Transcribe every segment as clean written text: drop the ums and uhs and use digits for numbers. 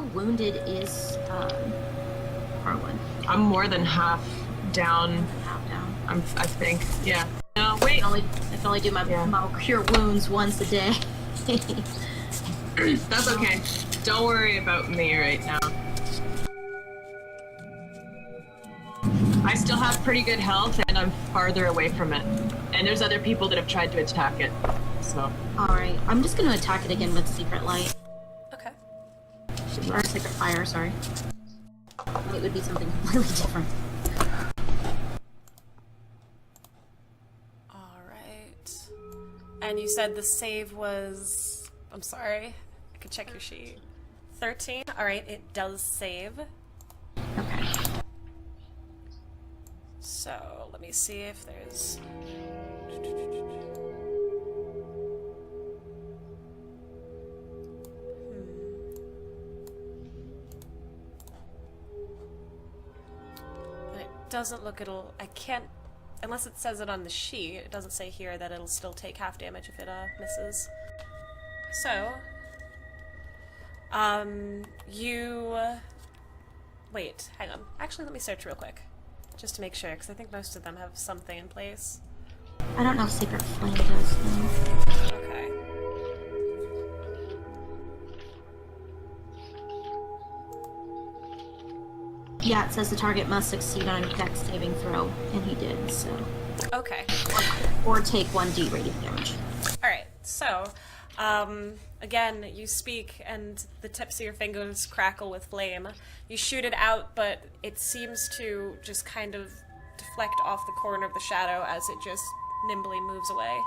How wounded is Arwen? I'm more than half down. Half down. I think. Yeah. No, wait. I can only do my cure wounds once a day. That's okay. Don't worry about me right now. I still have pretty good health, and I'm farther away from it. And there's other people that have tried to attack it, so. Alright, I'm just gonna attack it again with Secret Light. Okay. Or Secret Fire, sorry. It would be something completely different. Alright. And you said the save was... I'm sorry. I could check your sheet. 13? Alright, it does save. Okay. So, let me see if there's... It doesn't look it'll... I can't... Unless it says it on the sheet, it doesn't say here that it'll still take half damage if it misses. So... you... Wait, hang on. Actually, let me search real quick. Just to make sure, because I think most of them have something in place. I don't know if Secret Flame does, though. Okay. Yeah, it says the target must succeed on a dex saving throw, and he did, so... Okay. Or take 1d radiant damage. Alright, so, again, you speak and the tips of your fingers crackle with flame. You shoot it out, but it seems to just kind of deflect off the corner of the shadow as it just nimbly moves away.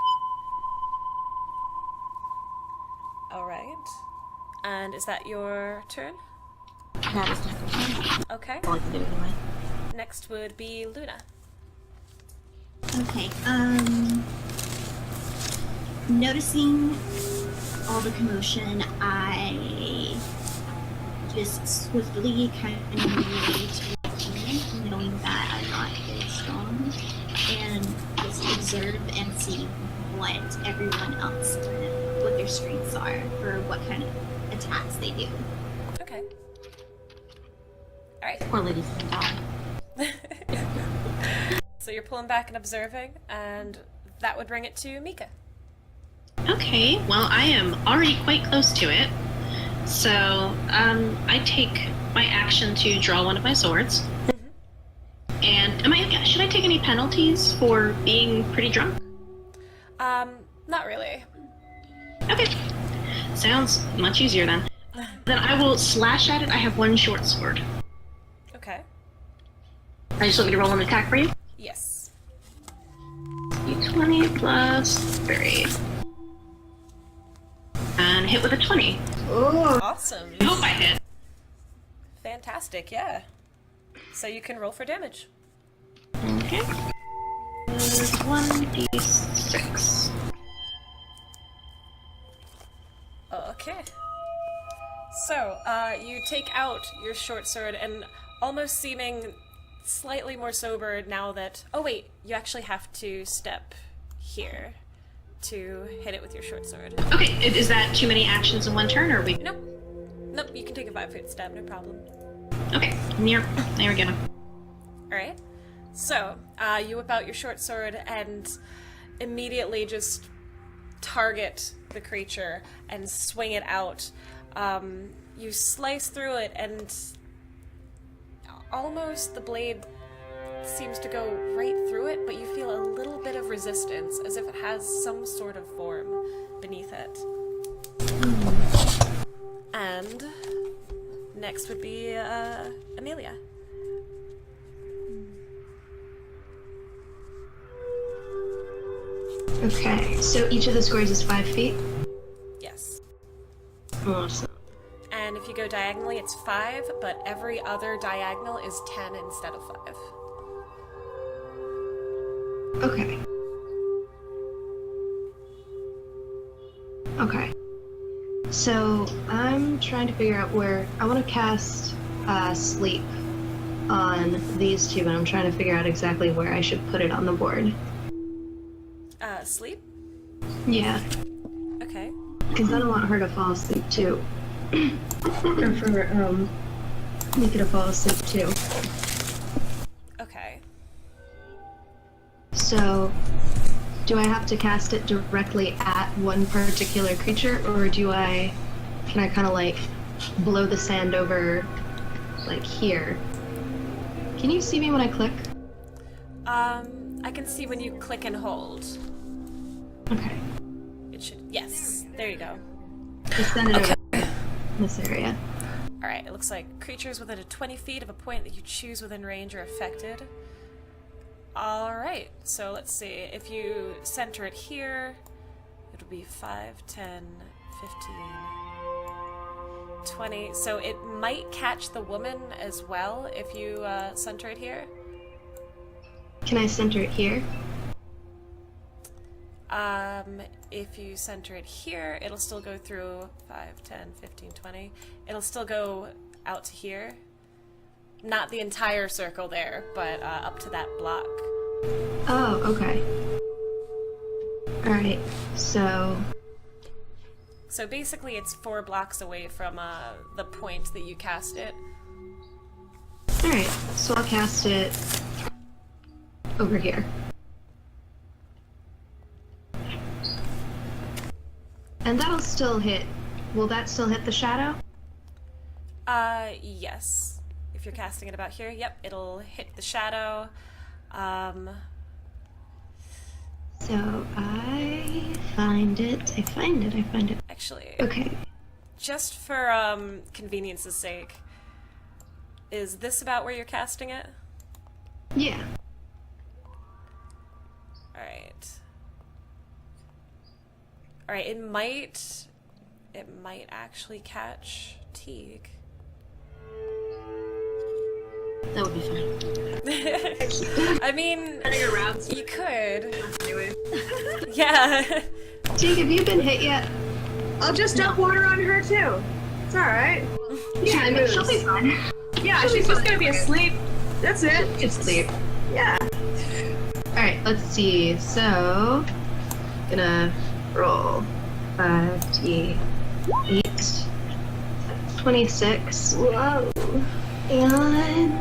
Alright. And is that your turn? That is my turn. Okay. All I can do anyway. Next would be Luna. Okay, noticing all the commotion, I just swiftly kind of relate to my opponent, knowing that I'm not very strong, and just observe and see what everyone else, what their strengths are, or what kind of attacks they do. Okay. Alright. Poor lady's gonna die. So you're pulling back and observing, and that would bring it to Mika. Okay, well, I am already quite close to it. So, I take my action to draw one of my swords. Mm-hmm. And should I take any penalties for being pretty drunk? Not really. Okay. Sounds much easier then. Then I will slash at it. I have one short sword. Okay. I just want me to roll an attack for you? Yes. D20 plus 3. And hit with a 20. Oh, Awesome. I hope I hit. Fantastic, yeah. So you can roll for damage. Okay. 1d6. Okay. So, you take out your short sword and almost seeming slightly more sober now that... Oh wait, you actually have to step here to hit it with your short sword. Okay, is that too many actions in one turn, or are we... Nope. Nope, you can take a 5-foot step, no problem. Okay, there we go. Alright. So, you whip out your short sword and immediately just target the creature and swing it out. You slice through it and almost the blade seems to go right through it, but you feel a little bit of resistance, as if it has some sort of form beneath it. And next would be Emilia. Okay, so each of the squares is 5 feet? Yes. Awesome. And if you go diagonally, it's 5, but every other diagonal is 10 instead of 5. Okay. Okay. So, I'm trying to figure out where... I want to cast Sleep on these two, and I'm trying to figure out exactly where I should put it on the board. Sleep? Yeah, Okay. because I don't want her to fall asleep, too. or for Mika to fall asleep too. Okay. So, do I have to cast it directly at one particular creature, or can I kind of like blow the sand over, like here? Can you see me when I click? I can see when you click and hold. Okay. It should, yes, there you go. Just send it over this area. Alright, it looks like creatures within 20 feet of a point that you choose within range are affected. Alright, so let's see. If you center it here, it'll be 5, 10, 15, 20. So it might catch the woman as well if you center it here. Can I center it here? If you center it here, it'll still go through 5, 10, 15, 20. It'll still go out to here. Not the entire circle there, but up to that block. Oh, okay. Alright, so... So basically it's 4 blocks away from the point that you cast it. Alright, so I'll cast it over here. And that'll still hit. Will that still hit the shadow? Yes. If you're casting it about here, yep, it'll hit the shadow. So I find it. Actually, Okay. just for convenience's sake, is this about where you're casting it? Yeah. Alright. Alright, it might actually catch Teague. That would be fine. I mean, Turning around. you could. Anyway. Yeah. Jake, have you been hit yet? I'll just dump water on her too. It's alright. Yeah, I mean, she'll be fine. Yeah, she's just gonna be asleep. That's it. Just sleep. Yeah. Alright, let's see. So, gonna roll 5d8, 26. Whoa. And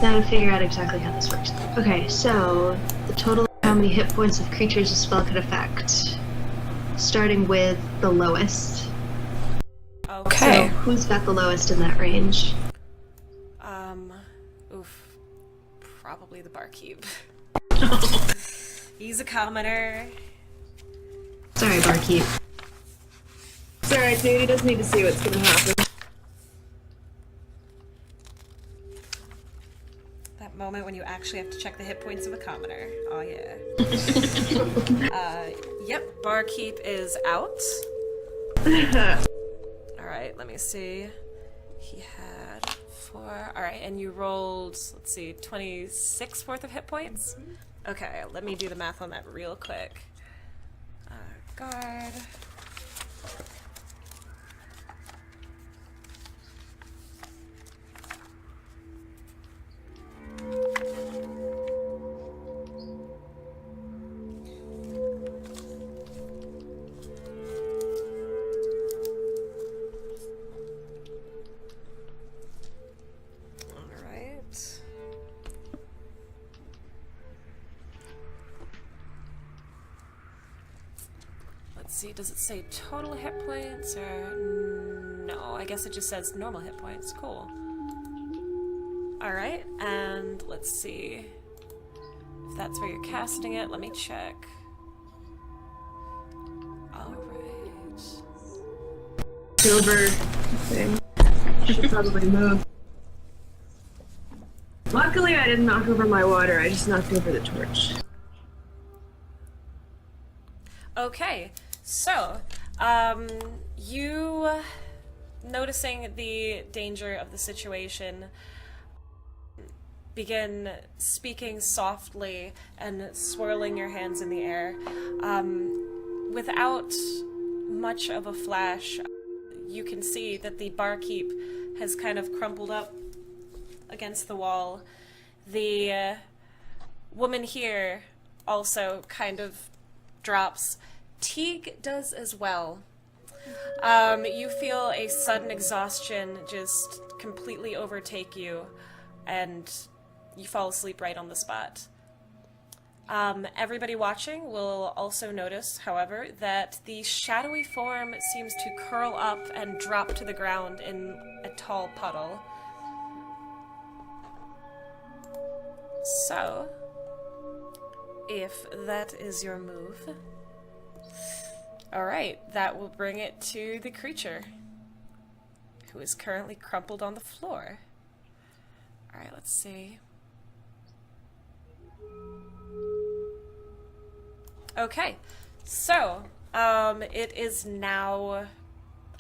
now to figure out exactly how this works. Okay, so the total of how many hit points of creatures a spell could affect, starting with the lowest. Okay. So who's got the lowest in that range? Probably the barkeep. He's a commoner. Sorry, barkeep. It's alright, dude. He doesn't need to see what's gonna happen. That moment when you actually have to check the hit points of a commoner. Oh yeah. Yep, barkeep is out. Alright, let me see. He had 4. Alright, and you rolled, let's see, 26 worth of hit points? Okay, let me do the math on that real quick. Guard. See, does it say total hit points or no? I guess it just says normal hit points. Cool. Alright, and let's see if that's where you're casting it. Let me check. Alright. Silver thing. Should probably move. Luckily, I didn't knock over my water. I just knocked over the torch. Okay. So, you noticing the danger of the situation, begin speaking softly and swirling your hands in the air. Without much of a flash, you can see that the barkeep has kind of crumpled up against the wall. The woman here also kind of drops. Teague does as well. You feel a sudden exhaustion just completely overtake you, and you fall asleep right on the spot. Everybody watching will also notice, however, that the shadowy form seems to curl up and drop to the ground in a tall puddle. So, if that is your move, alright, that will bring it to the creature, who is currently crumpled on the floor. Alright, let's see. Okay, so, it is now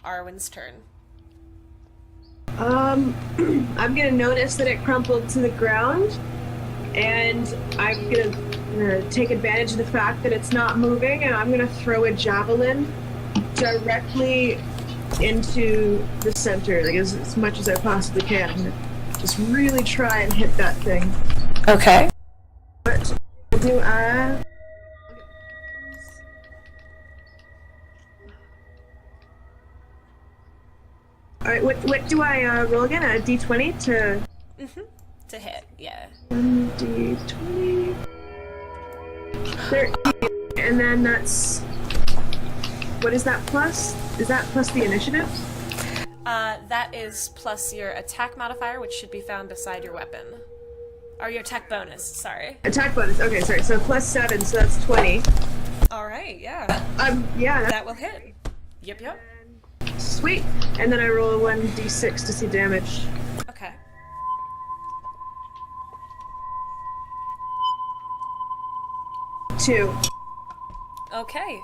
Arwen's turn. I'm gonna notice that it crumpled to the ground, and I'm gonna take advantage of the fact that it's not moving, and I'm gonna throw a javelin directly into the center, like as much as I possibly can. I'm gonna just really try and hit that thing. Okay. What do I... Alright, what do I roll again? A d20 to... To hit, yeah. 1d20... 13, and then that's... What is that plus? Is that plus the initiative? That is plus your attack modifier, which should be found beside your weapon. Or your attack bonus, sorry. Attack bonus, okay, sorry, so plus 7, so that's 20. Alright, yeah. Yeah, That will hit. Yep. sweet. And then I roll a 1d6 to see damage. Okay. Two. Okay.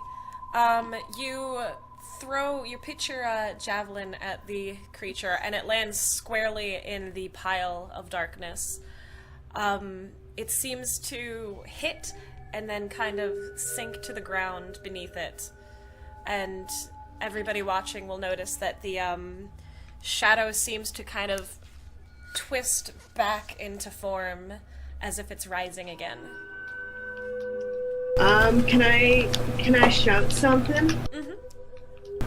You pitch your javelin at the creature, and it lands squarely in the pile of darkness. It seems to hit and then kind of sink to the ground beneath it. And everybody watching will notice that the shadow seems to kind of twist back into form as if it's rising again. Can I shout something? Mm-hmm.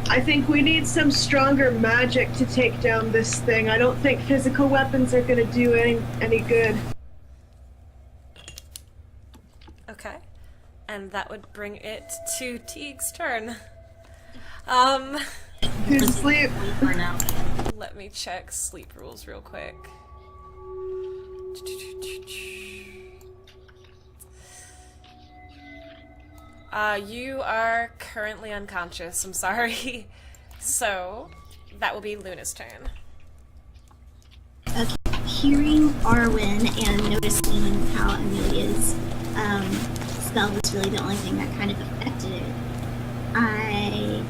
I think we need some stronger magic to take down this thing. I don't think physical weapons are gonna do any good. Okay. And that would bring it to Teague's turn. Who's asleep? For now. Let me check sleep rules real quick. You are currently unconscious, I'm sorry. So, that will be Luna's turn. Okay. Hearing Arwen and noticing how Emilia's spell was really the only thing that kind of affected it, I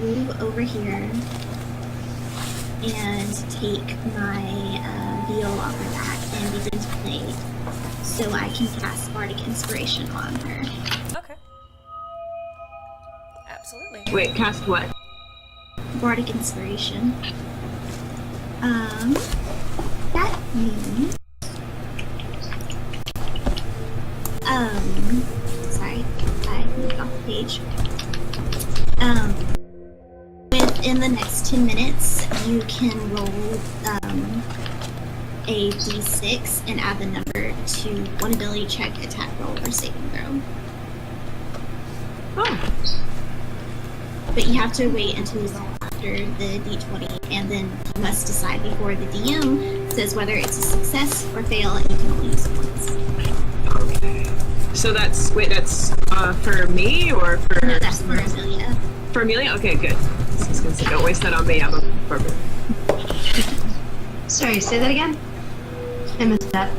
move over here and take my viol off her back and begin to play so I can cast Bardic Inspiration on her. Okay. Absolutely. Wait, cast what? Bardic Inspiration. That means... sorry, I moved off the page. Within the next 10 minutes, you can roll, a d6 and add the number to one ability check, attack roll, or saving throw. Oh. But you have to wait until after the d20, and then you must decide before the DM says whether it's a success or fail, and you can only use it once. Okay. So that's for me or for? No, that's for Emilia. For Emilia? Okay, good. I was gonna say, don't waste that on me. I'm a barbarian. Sorry, say that again? I missed that.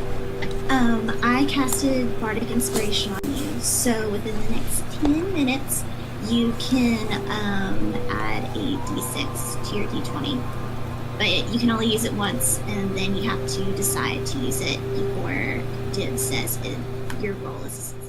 I casted Bardic Inspiration on you, so within the next 10 minutes, you can add a d6 to your d20. But you can only use it once, and then you have to decide to use it before Div says your roll is a success.